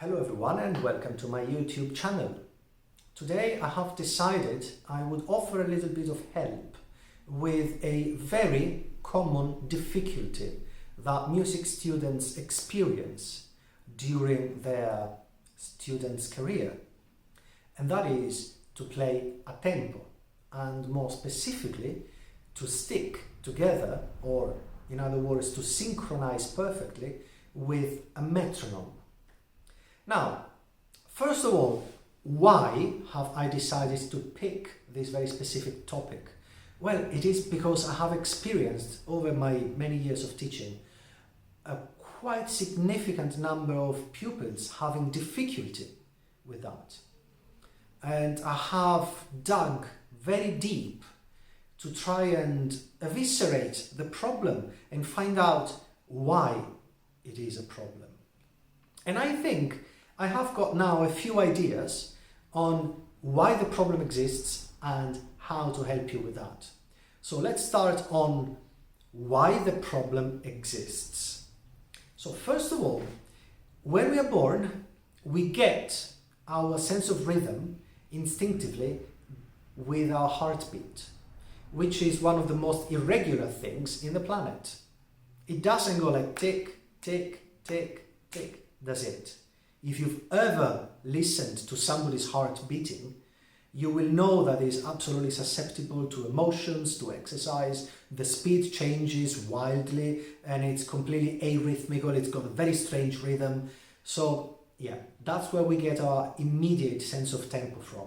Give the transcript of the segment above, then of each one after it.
Hello everyone and welcome to my YouTube channel. Today I have decided I would offer a little bit of help with a very common difficulty that music students experience during their student's career, and that is to play a tempo, and more specifically to stick together, or in other words to synchronize perfectly with a metronome. Now, first of all, why have I decided to pick this very specific topic? Well, it is because I have experienced over my many years of teaching a quite significant number of pupils having difficulty with that. And I have dug very deep to try and eviscerate the problem and find out why it is a problem. And I think I have got now a few ideas on why the problem exists and how to help you with that. So let's start on why the problem exists. So first of all, when we are born, we get our sense of rhythm instinctively with our heartbeat, which is one of the most irregular things in the planet. It doesn't go like tick, tick, tick, tick. That's it. If you've ever listened to somebody's heart beating, you will know that it is absolutely susceptible to emotions, to exercise. The speed changes wildly and it's completely arrhythmical. It's got a very strange rhythm. So yeah, that's where we get our immediate sense of tempo from,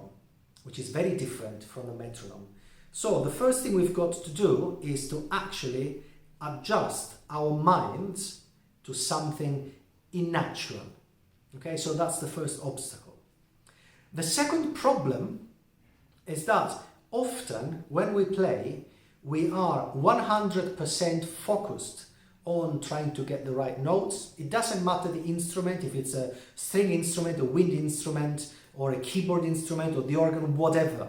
which is very different from the metronome. So the first thing we've got to do is to actually adjust our minds to something unnatural. Okay, so that's the first obstacle. The second problem is that often when we play, we are 100% focused on trying to get the right notes. It doesn't matter the instrument, if it's a string instrument, a wind instrument, or a keyboard instrument, or the organ, whatever.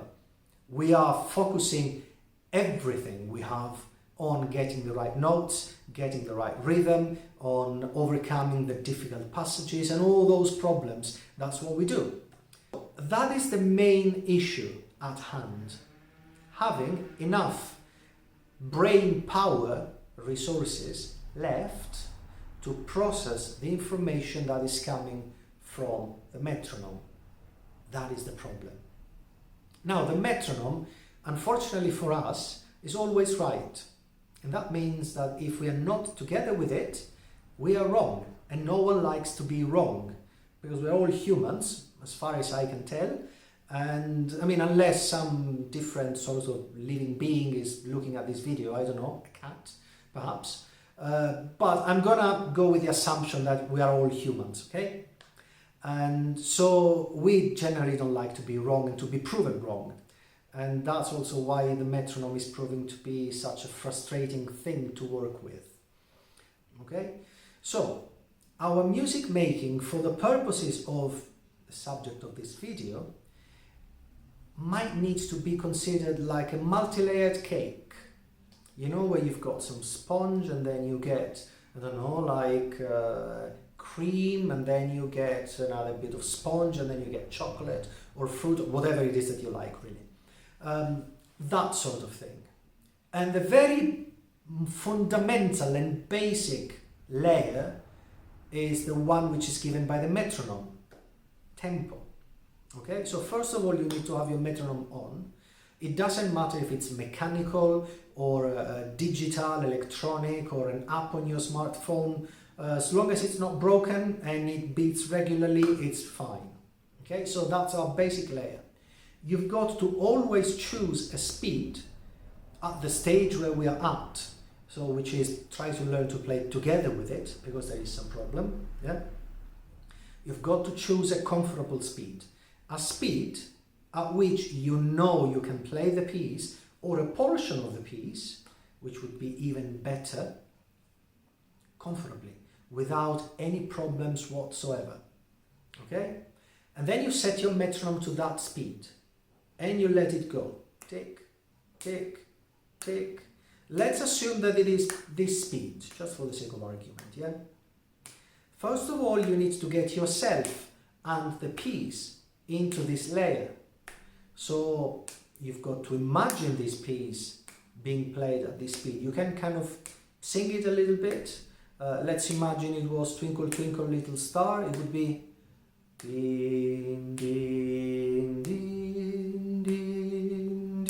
We are focusing everything we have on getting the right notes, getting the right rhythm, on overcoming the difficult passages and all those problems. That's what we do. That is the main issue at hand. Having enough brain power resources left to process the information that is coming from the metronome. That is the problem. Now, the metronome, unfortunately for us, is always right. And that means that if we are not together with it, we are wrong. And no one likes to be wrong, because we're all humans, as far as I can tell. And I mean, unless some different sort of living being is looking at this video, I don't know, a cat, perhaps. But I'm gonna go with the assumption that we are all humans, okay? And so we generally don't like to be wrong and to be proven wrong. And that's also why the metronome is proving to be such a frustrating thing to work with. Okay? So, our music making, for the purposes of the subject of this video, might need to be considered like a multi-layered cake. You know, where you've got some sponge and then you get, I don't know, like cream, and then you get another bit of sponge, and then you get chocolate or fruit, or whatever it is that you like, really. That sort of thing. And the very fundamental and basic layer is the one which is given by the metronome, tempo. Okay, so first of all, you need to have your metronome on. It doesn't matter if it's mechanical or digital, electronic, or an app on your smartphone. As long as it's not broken and it beats regularly, it's fine. Okay, so that's our basic layer. You've got to always choose a speed at the stage where we are at. So, which is try to learn to play together with it, because there is some problem. Yeah. You've got to choose a comfortable speed. A speed at which you know you can play the piece, or a portion of the piece, which would be even better, comfortably, without any problems whatsoever. Okay? And then you set your metronome to that speed. And you let it go. Tick, tick, tick. Let's assume that it is this speed, just for the sake of argument, yeah? First of all, you need to get yourself and the piece into this layer. So you've got to imagine this piece being played at this speed. You can kind of sing it a little bit. Let's imagine it was Twinkle Twinkle Little Star. It would be ding, ding, ding, ding, ding.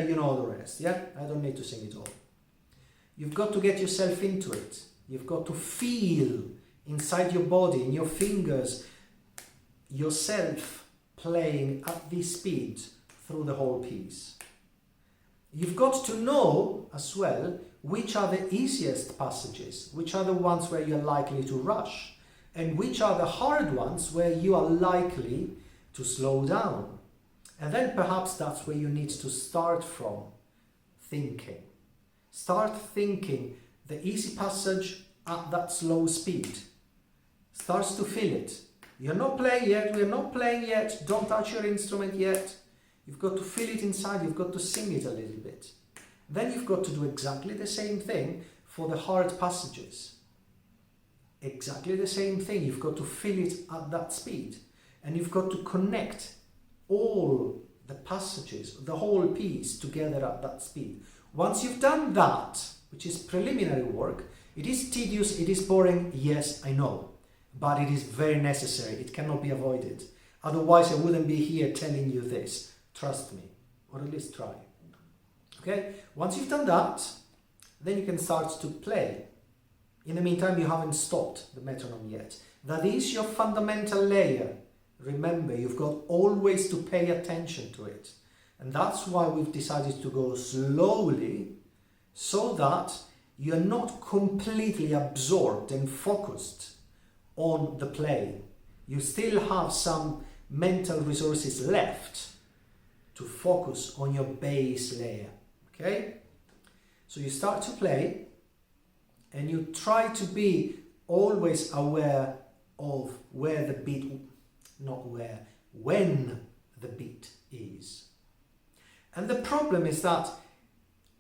You know the rest, yeah? I don't need to sing it all. You've got to get yourself into it. You've got to feel inside your body, in your fingers, yourself playing at this speed through the whole piece. You've got to know as well which are the easiest passages, which are the ones where you're likely to rush, and which are the hard ones where you are likely to slow down. And then perhaps that's where you need to start from, thinking. Start thinking the easy passage at that slow speed. Starts to feel it. You're not playing yet, we're not playing yet, don't touch your instrument yet. You've got to feel it inside, you've got to sing it a little bit. Then you've got to do exactly the same thing for the hard passages. Exactly the same thing, you've got to feel it at that speed. And you've got to connect all the passages, the whole piece together at that speed. Once you've done that, which is preliminary work, it is tedious, it is boring, yes, I know. But it is very necessary, it cannot be avoided. Otherwise I wouldn't be here telling you this. Trust me, or at least try. Okay, once you've done that, then you can start to play. In the meantime, you haven't stopped the metronome yet. That is your fundamental layer. Remember, you've got always to pay attention to it. And that's why we've decided to go slowly, so that you're not completely absorbed and focused on the play. You still have some mental resources left to focus on your bass layer. Okay? So you start to play and you try to be always aware of where the beat, not where, when the beat is. And the problem is that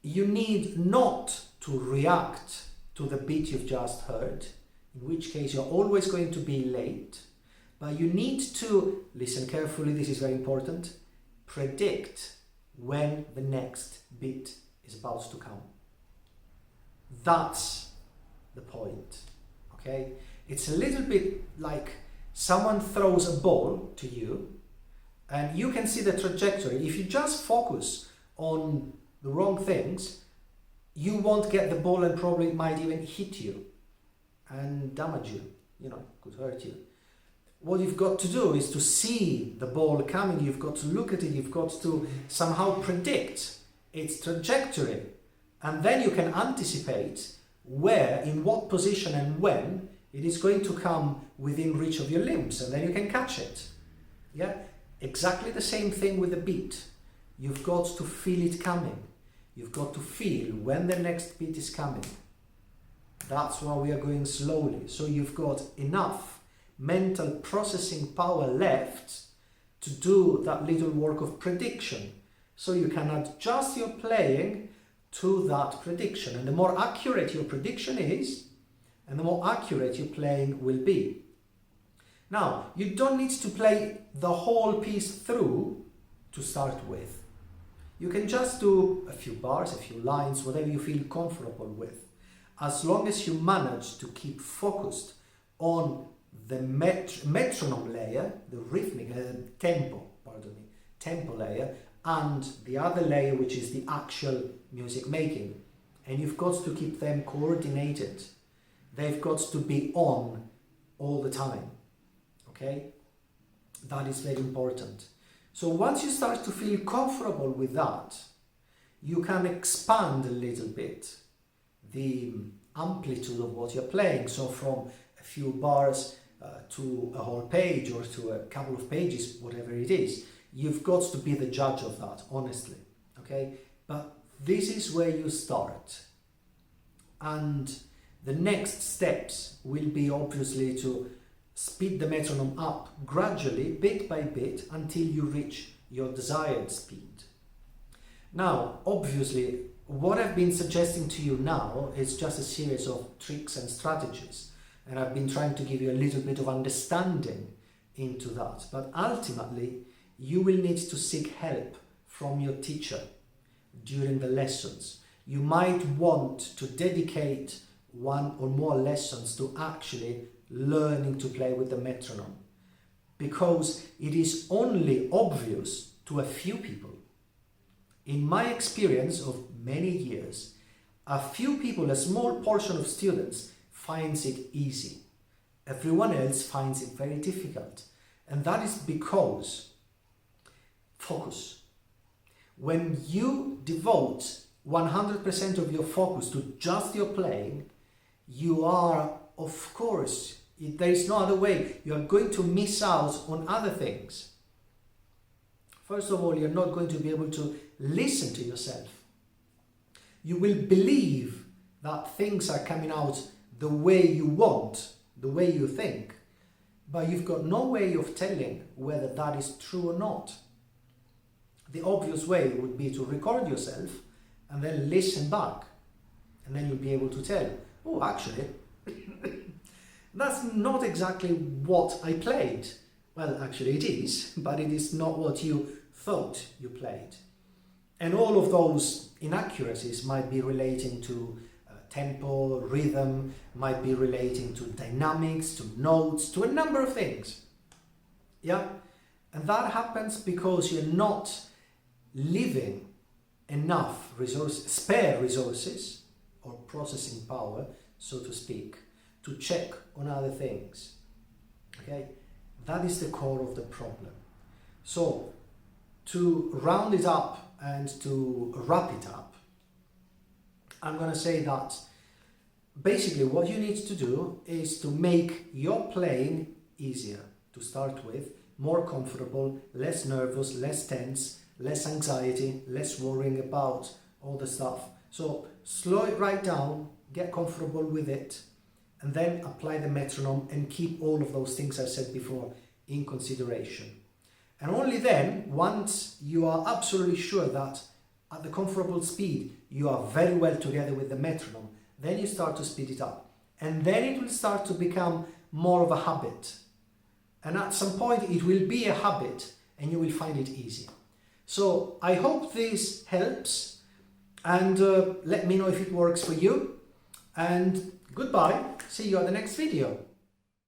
you need not to react to the beat you've just heard, in which case you're always going to be late, but you need to, listen carefully, this is very important, predict when the next beat is about to come. That's the point, okay? It's a little bit like someone throws a ball to you and you can see the trajectory. If you just focus on the wrong things, you won't get the ball and probably it might even hit you and damage you, could hurt you. What you've got to do is to see the ball coming, you've got to look at it, you've got to somehow predict its trajectory, and then you can anticipate where, in what position and when it is going to come within reach of your limbs, and then you can catch it. Yeah, exactly the same thing with the beat. You've got to feel it coming. You've got to feel when the next beat is coming. That's why we are going slowly. So you've got enough mental processing power left to do that little work of prediction. So you can adjust your playing to that prediction. And the more accurate your prediction is, and the more accurate your playing will be. Now, you don't need to play the whole piece through to start with. You can just do a few bars, a few lines, whatever you feel comfortable with, as long as you manage to keep focused on the metronome layer, the rhythmic tempo layer, and the other layer, which is the actual music making. And you've got to keep them coordinated. They've got to be on all the time. Okay? That is very important. So once you start to feel comfortable with that, you can expand a little bit the amplitude of what you're playing. So from a few bars to a whole page or to a couple of pages, whatever it is, you've got to be the judge of that, honestly. Okay? But this is where you start. And the next steps will be obviously to speed the metronome up gradually, bit by bit, until you reach your desired speed. Now, obviously, what I've been suggesting to you now is just a series of tricks and strategies, and I've been trying to give you a little bit of understanding into that. But ultimately, you will need to seek help from your teacher during the lessons. You might want to dedicate one or more lessons to actually learning to play with the metronome, because it is only obvious to a few people. In my experience of many years, a few people, a small portion of students, finds it easy. Everyone else finds it very difficult. And that is because focus. When you devote 100% of your focus to just your playing, you are, of course, there is no other way, you are going to miss out on other things. First of all, you're not going to be able to listen to yourself. You will believe that things are coming out the way you want, the way you think, but you've got no way of telling whether that is true or not. The obvious way would be to record yourself and then listen back, and then you'll be able to tell, oh, actually, that's not exactly what I played. Well, actually it is, but it is not what you thought you played. And all of those inaccuracies might be relating to tempo, rhythm, might be relating to dynamics, to notes, to a number of things. Yeah? And that happens because you're not leaving enough spare resources, or processing power, so to speak, to check on other things. Okay? That is the core of the problem. So, to round it up and to wrap it up, I'm going to say that basically what you need to do is to make your playing easier to start with, more comfortable, less nervous, less tense, less anxiety, less worrying about all the stuff. So slow it right down, get comfortable with it, and then apply the metronome and keep all of those things I said before in consideration. And only then, once you are absolutely sure that at the comfortable speed you are very well together with the metronome, then you start to speed it up. And then it will start to become more of a habit. And at some point it will be a habit and you will find it easy. So I hope this helps, and let me know if it works for you. And goodbye. See you at the next video.